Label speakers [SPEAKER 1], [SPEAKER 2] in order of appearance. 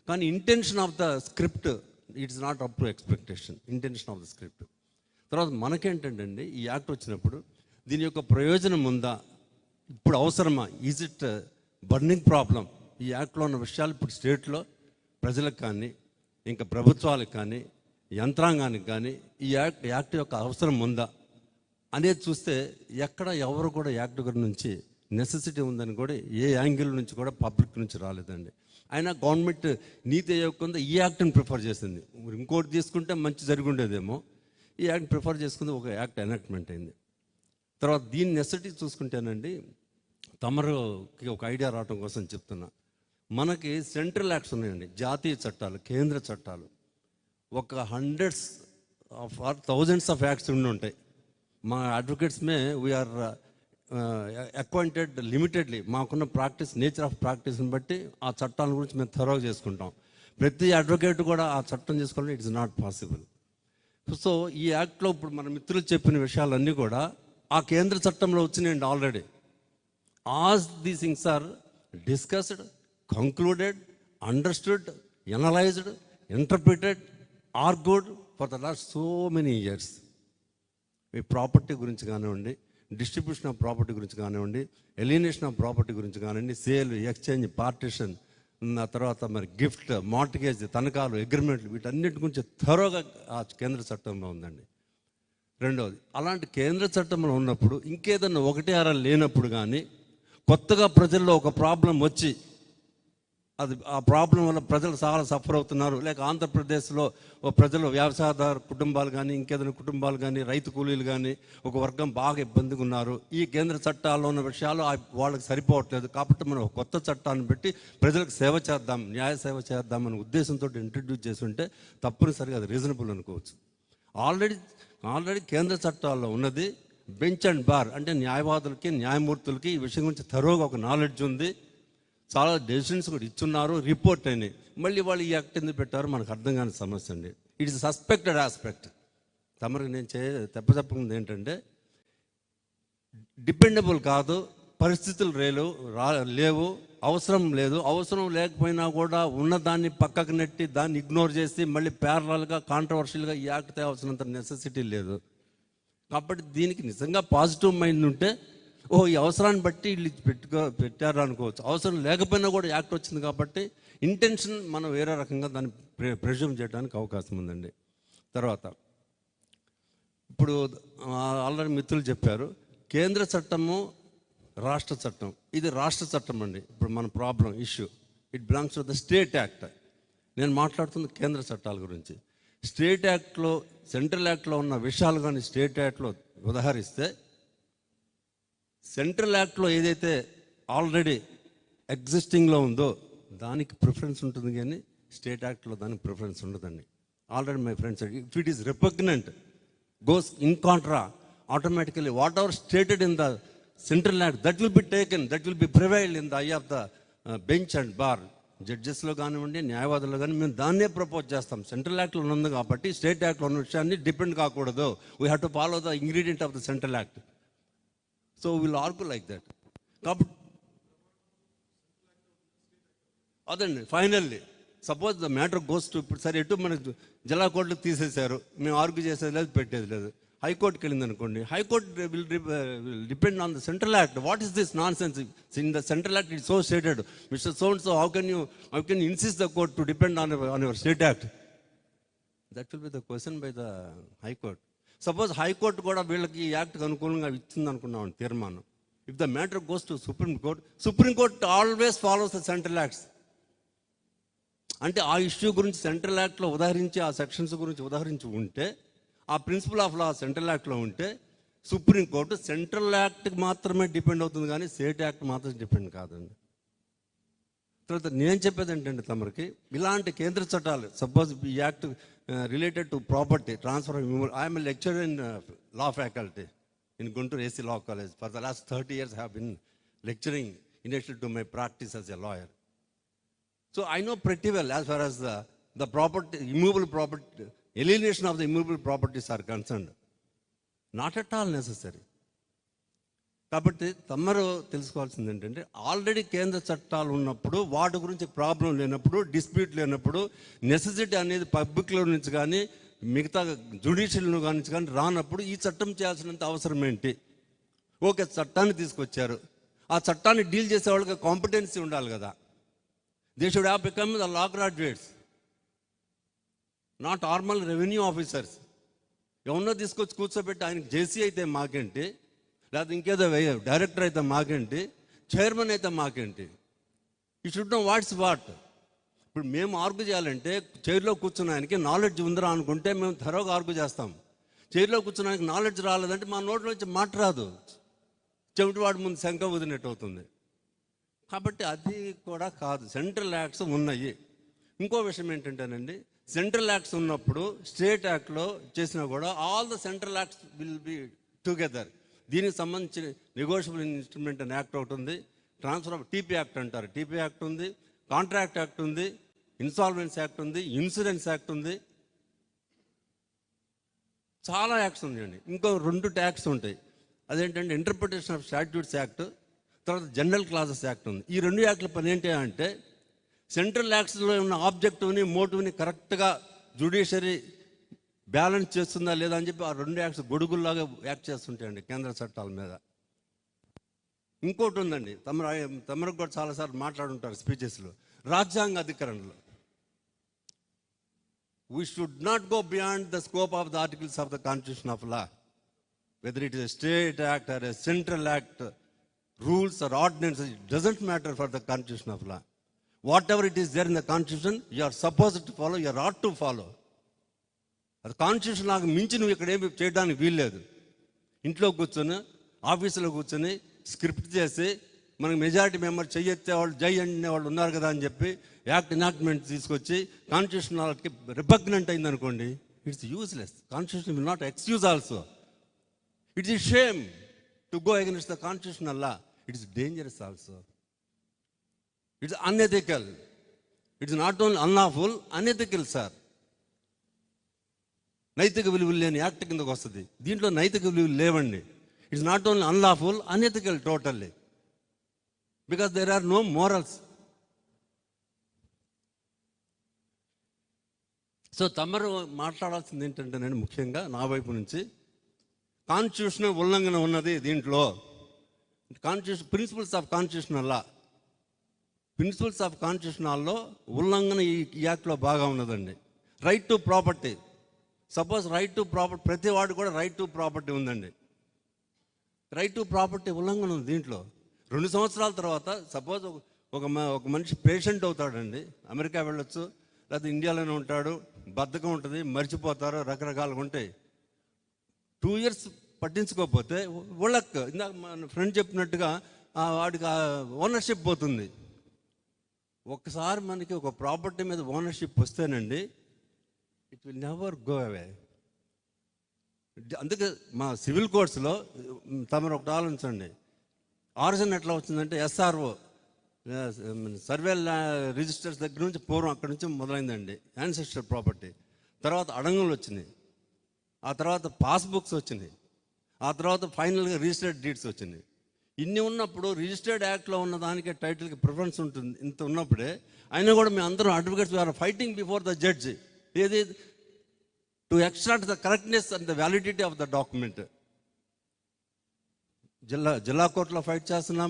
[SPEAKER 1] కానీ intention of the script it's not up to expectation, intention of the script. తర్వాత మనకేంటంటే అండి, ఈ యాక్ట్ వచ్చినప్పుడు దీని యొక్క ప్రయోజనం ఉందా, ఇప్పుడు అవసరమా, ఈజ్ ఇట్ బర్నింగ్ ప్రాబ్లం? ఈ యాక్ట్లో ఉన్న విషయాలు ఇప్పుడు స్టేట్లో ప్రజలకు కానీ ఇంకా ప్రభుత్వాలకు కానీ యంత్రాంగానికి కానీ ఈ యాక్ట్ యొక్క అవసరం ఉందా అనేది చూస్తే ఎక్కడ ఎవరు కూడా యాక్ట్ గురించి నెసెసిటీ ఉందని కూడా ఏ యాంగిల్ నుంచి కూడా పబ్లిక్ నుంచి రాలేదండి. అయినా గవర్నమెంట్ నీతి ఆయోగ్ ఈ యాక్ట్ని ప్రిఫర్ చేసింది. ఇంకోటి తీసుకుంటే మంచి జరిగి ఉండేదేమో, ఈ యాక్ట్ ప్రిఫర్ చేసుకుంది, ఒక యాక్ట్ ఎనాక్ట్మెంట్ అయింది. తర్వాత దీని నెసెసిటీ చూసుకుంటేనండి, తమరుకి ఒక ఐడియా రావడం కోసం చెప్తున్నా. మనకి సెంట్రల్ యాక్ట్స్ ఉన్నాయండి, జాతీయ చట్టాలు, కేంద్ర చట్టాలు, ఒక hundreds of or thousands of acts ఉండి ఉంటాయి. మా advocates may we are acquainted limitedly, మాకున్న ప్రాక్టీస్, నేచర్ ఆఫ్ ప్రాక్టీస్ని బట్టి ఆ చట్టాల గురించి మేము థరోగా చేసుకుంటాం. ప్రతి అడ్వకేట్ కూడా ఆ చట్టం చేసుకోవాలంటే ఇట్స్ నాట్ పాసిబుల్. సో ఈ యాక్ట్లో ఇప్పుడు మన మిత్రులు చెప్పిన విషయాలన్నీ కూడా ఆ కేంద్ర చట్టంలో వచ్చినాయండి already. All these things are discussed, concluded, understood, analysed, interpreted, argued for the last so many years. ఈ ప్రాపర్టీ గురించి కానివ్వండి, డిస్ట్రిబ్యూషన్ ఆఫ్ ప్రాపర్టీ గురించి కానివ్వండి, ఎలినేషన్ ఆఫ్ ప్రాపర్టీ గురించి కానివ్వండి, సేల్, ఎక్స్చేంజ్, పార్టిషన్, ఆ తర్వాత మరి గిఫ్ట్, మార్టిగేజ్, తనఖాలు, అగ్రిమెంట్లు, వీటన్నిటి గురించి థరోగా ఆ కేంద్ర చట్టంలో ఉందండి. రెండవది, అలాంటి కేంద్ర చట్టంలో ఉన్నప్పుడు ఇంకేదన్నా ఒకటి అర లేనప్పుడు కానీ కొత్తగా ప్రజల్లో ఒక ప్రాబ్లం వచ్చి అది ఆ ప్రాబ్లం వల్ల ప్రజలు చాలా సఫర్ అవుతున్నారు, లేక ఆంధ్రప్రదేశ్లో ప్రజలు వ్యవసాయదారు కుటుంబాలు కానీ ఇంకేదైనా కుటుంబాలు కానీ రైతు కూలీలు కానీ ఒక వర్గం బాగా ఇబ్బందిగా ఉన్నారు, ఈ కేంద్ర చట్టాల్లో ఉన్న విషయాలు వాళ్ళకి సరిపోవట్లేదు, కాబట్టి మనం ఒక కొత్త చట్టాన్ని పెట్టి ప్రజలకు సేవ చేద్దాం, న్యాయ సేవ చేద్దాం అనే ఉద్దేశంతో ఇంట్రడ్యూస్ చేసి ఉంటే తప్పనిసరిగా అది రీజనబుల్ అనుకోవచ్చు. ఆల్రెడీ కేంద్ర చట్టాల్లో ఉన్నది బెంచ్ అండ్ బార్, అంటే న్యాయవాదులకి న్యాయమూర్తులకి ఈ విషయం గురించి థరోగా ఒక నాలెడ్జ్ ఉంది, చాలా డెసిషన్స్ కూడా ఇచ్చున్నారు, రిపోర్ట్ అయినాయి. మళ్ళీ వాళ్ళు ఈ యాక్ట్ ఎందుకు పెట్టారో మనకు అర్థం కాని సమస్య అండి. It is suspected aspect. తమరికి నేను చెప్పకుండా ఏంటంటే, డిపెండబుల్ కాదు, పరిస్థితులు లేవు, అవసరం లేదు, అవసరం లేకపోయినా కూడా ఉన్నదాన్ని పక్కకు నెట్టి దాన్ని ఇగ్నోర్ చేసి మళ్ళీ ప్యారలల్గా కాంట్రవర్షియల్గా ఈ యాక్ట్ తేవాల్సినంత నెసెసిటీ లేదు. కాబట్టి దీనికి నిజంగా పాజిటివ్ మైండ్ ఉంటే ఈ అవసరాన్ని బట్టి వీళ్ళు పెట్టారు అనుకోవచ్చు. అవసరం లేకపోయినా కూడా యాక్ట్ వచ్చింది కాబట్టి ఇంటెన్షన్ మనం వేరే రకంగా దాన్ని ప్రెజ్యూమ్ చేయడానికి అవకాశం ఉందండి. తర్వాత ఇప్పుడు ఆల్రెడీ మిత్రులు చెప్పారు, కేంద్ర చట్టము, రాష్ట్ర చట్టం. ఇది రాష్ట్ర చట్టం అండి. ఇప్పుడు మన problem issue, it belongs to the state act. నేను మాట్లాడుతుంది కేంద్ర చట్టాల గురించి. స్టేట్ యాక్ట్లో, సెంట్రల్ యాక్ట్లో ఉన్న విషయాలు కానీ స్టేట్ యాక్ట్లో ఉదాహరిస్తే, సెంట్రల్ యాక్ట్లో ఏదైతే ఆల్రెడీ ఎగ్జిస్టింగ్లో ఉందో దానికి ప్రిఫరెన్స్ ఉంటుంది, కానీ స్టేట్ యాక్ట్లో దానికి ప్రిఫరెన్స్ ఉండదండి. Already my friends, if it is repugnant, goes in contra, automatically whatever stated in the central act, that will be taken, that will be prevailed in the eye of the bench and bar. జడ్జెస్లో కానివ్వండి, న్యాయవాదుల్లో కానీ మేము దాన్నే propose చేస్తాం. Central యాక్ట్లో ఉంది కాబట్టి స్టేట్ యాక్ట్లో ఉన్న విషయాన్ని డిపెండ్ కాకూడదు. We have to follow the ingredient of the central act. So will argue like that. కాబట్టి అదండి finally suppose the matter goes to, ఇప్పుడు సరే ఎటు మనకు జిల్లా కోర్టులు తీసేశారు, మేము ఆర్గ్యూ చేసేది లేదు, పెట్టేది లేదు, హైకోర్టుకి వెళ్ళింది అనుకోండి, high court will depend on the central act. What is this non sense? In the central act it so stated, mister so and so, how can insist the court to depend on your state act? That will be the question by the high court. Suppose high court కూడా వీళ్ళకి ఈ యాక్ట్కి అనుకూలంగా ఇచ్చింది అనుకున్నాం తీర్మానం. If the matter goes to supreme court always follows the central acts. అంటే ఆ issue గురించి సెంట్రల్ యాక్ట్లో ఉదాహరించి, ఆ సెక్షన్స్ గురించి ఉదాహరించి ఉంటే, ఆ ప్రిన్సిపల్ ఆఫ్ లా సెంట్రల్ యాక్ట్లో ఉంటే, సుప్రీంకోర్టు సెంట్రల్ యాక్ట్కి మాత్రమే డిపెండ్ అవుతుంది, కానీ స్టేట్ యాక్ట్ మాత్రం డిపెండ్ కాదండి. తర్వాత నేను చెప్పేది ఏంటంటే తమరికి, ఇలాంటి కేంద్ర చట్టాలు, సపోజ్ ఈ act related to property transfer, I'm a lecturer in law faculty in Guntur AC Law College. For the last 30 years I have been lecturing in relation to my practice as a lawyer. So I know pretty well as far as the property, immovable property, alienation of the immovable properties are concerned. Not at all necessary. కాబట్టి తమరు తెలుసుకోవాల్సింది ఏంటంటే, already కేంద్ర చట్టాలు ఉన్నప్పుడు, వాటి గురించి problem లేనప్పుడు, డిస్ప్యూట్ లేనప్పుడు, నెసెసిటీ అనేది పబ్లిక్లో నుంచి కానీ మిగతా జ్యుడిషియల్ నుంచి కానీ రానప్పుడు ఈ చట్టం చేయాల్సినంత అవసరం ఏంటి? ఓకే, చట్టాన్ని తీసుకొచ్చారు, ఆ చట్టాన్ని డీల్ చేసే వాళ్ళకి కాంపిటెన్సీ ఉండాలి కదా. They should have become the law graduates, not normal revenue officers. ఎవరినో తీసుకొచ్చి కూర్చోబెట్టి ఆయనకి జేసీ అయితే మాకేంటి, లేకపోతే ఇంకేదో డైరెక్టర్ అయితే మాకేంటి, చైర్మన్ అయితే మాకేంటి? ఈ షుడ్ నో వాట్స్ వాట్. ఇప్పుడు మేము ఆర్గ్యూ చేయాలంటే చైర్లో కూర్చున్న ఆయనకి నాలెడ్జ్ ఉందిరా అనుకుంటే మేము త్వరగా ఆర్గ్యూ చేస్తాం. చైర్లో కూర్చున్న ఆయనకి నాలెడ్జ్ రాలేదంటే మా నోట్లోంచి మాట రాదు, చెవిటివాడి ముందు శంఖ వదిలినట్టు అవుతుంది. కాబట్టి అది కూడా కాదు, సెంట్రల్ యాక్ట్స్ ఉన్నాయి. ఇంకో విషయం ఏంటంటేనండి, సెంట్రల్ యాక్ట్స్ ఉన్నప్పుడు స్టేట్ యాక్ట్లో చేసినా కూడా all the central acts will be together. దీనికి సంబంధించి నెగోషియబుల్ ఇన్స్ట్రుమెంట్ అనే యాక్ట్ ఒకటి ఉంది, ట్రాన్స్ఫర్ ఆఫ్ టీపీ యాక్ట్ అంటారు, టీపీ యాక్ట్ ఉంది, కాంట్రాక్ట్ యాక్ట్ ఉంది, ఇన్సాల్వెన్స్ యాక్ట్ ఉంది, ఇన్సూరెన్స్ యాక్ట్ ఉంది, చాలా యాక్ట్స్ ఉన్నాయండి. ఇంకో 2 ట్యాక్స్ ఉంటాయి, అదేంటంటే ఇంటర్ప్రిటేషన్ ఆఫ్ స్టాట్యూట్స్ యాక్ట్, తర్వాత జనరల్ క్లాజెస్ యాక్ట్ ఉంది. ఈ 2 యాక్ట్ల పని ఏంటి అంటే, సెంట్రల్ యాక్ట్స్లో ఉన్న ఆబ్జెక్టివ్ని మోటివ్ని కరెక్ట్గా జ్యుడిషియరీ బ్యాలెన్స్ చేస్తుందా లేదా అని చెప్పి ఆ 2 యాక్ట్స్ గొడుగుల్లాగా యాక్ట్ చేస్తుంటాయండి కేంద్ర చట్టాల మీద. ఇంకోటి ఉందండి, తమరికి కూడా చాలాసార్లు మాట్లాడుంటారు స్పీచెస్లో, రాజ్యాంగ అధికరణలు. We should not go beyond the scope of the articles of the Constitution of law. Whether it is a state act or a central act, rules or ordinances, it doesn't matter for the Constitution of law. Whatever it is there in the Constitution, you are supposed to follow, you are ought to follow. అది constitution లాగా మించి నువ్వు ఇక్కడ ఏమి చేయడానికి వీల్లేదు. ఇంట్లో కూర్చొని, ఆఫీసులో కూర్చొని స్క్రిప్ట్ చేసి మనకి మెజారిటీ మెంబర్ చెయ్యెత్తే వాళ్ళు జై అనే వాళ్ళు ఉన్నారు కదా అని చెప్పి యాక్ట్ ఎనాక్ట్మెంట్ తీసుకొచ్చి కాన్స్టిట్యూషన్ వాళ్ళకి రిపగ్నెంట్ అయింది అనుకోండి, it's useless. Constitution will not excuse also. It's E shame to go against the constitutional law. It's dangerous also. It's unethical. It's not only unlawful, unethical sir. నైతిక విలువలు లేని యాక్ట్ కిందకు వస్తుంది. దీంట్లో నైతిక విలువలు లేవండి. It's not only unlawful, unethical totally, because there are no morals. So తమరు మాట్లాడాల్సింది ఏంటంటే, నేను ముఖ్యంగా నా వైపు నుంచి, కాన్స్టిట్యూషన్ ఉల్లంఘన ఉన్నది దీంట్లో. Constitution principles of constitutional law, principles of constitutional లో ఉల్లంఘన ఈ యాక్ట్లో బాగా ఉన్నదండి. Right to property, suppose right to property, ప్రతి వాడు కూడా రైట్ టు ప్రాపర్టీ ఉందండి. రైట్ టు ప్రాపర్టీ ఉల్లంఘన ఉంది దీంట్లో. 2 సంవత్సరాల తర్వాత సపోజ్ ఒక మనిషి పేషెంట్ అవుతాడండి, అమెరికా వెళ్ళొచ్చు, లేకపోతే ఇండియాలోనే ఉంటాడు, బద్ధకం ఉంటుంది, మర్చిపోతారు, రకరకాలుగా ఉంటాయి. 2 years పట్టించుకోకపోతే వాళ్ళకి ఇందాక మన ఫ్రెండ్ చెప్పినట్టుగా వాడికి ఓనర్షిప్ పోతుంది. ఒక్కసారి మనకి ఒక ప్రాపర్టీ మీద ఓనర్షిప్ వస్తేనండి, it will never go away. అందుకే మా సివిల్ కోర్ట్స్లో తమరు ఒకటి ఆలోచించండి, ఆర్జన్ ఎట్లా వచ్చిందంటే ఎస్ఆర్ఓ సర్వే రిజిస్టర్స్ దగ్గర నుంచి పూర్వం అక్కడి నుంచి మొదలైందండి యాన్సెస్టర్ ప్రాపర్టీ. తర్వాత అడంగులు వచ్చినాయి, ఆ తర్వాత పాస్బుక్స్ వచ్చినాయి, ఆ తర్వాత ఫైనల్గా రిజిస్టర్డ్ డీడ్స్ వచ్చినాయి. ఇన్ని ఉన్నప్పుడు రిజిస్టర్డ్ యాక్ట్లో ఉన్న దానికే టైటిల్కి ప్రిఫరెన్స్ ఉంటుంది. ఇంత ఉన్నప్పుడే అయినా కూడా మేము అందరం advocates are fighting before the judge, ఏది to extract the correctness and the validity of the document. జిల్లా కోర్టులో ఫైట్ చేస్తున్నాము.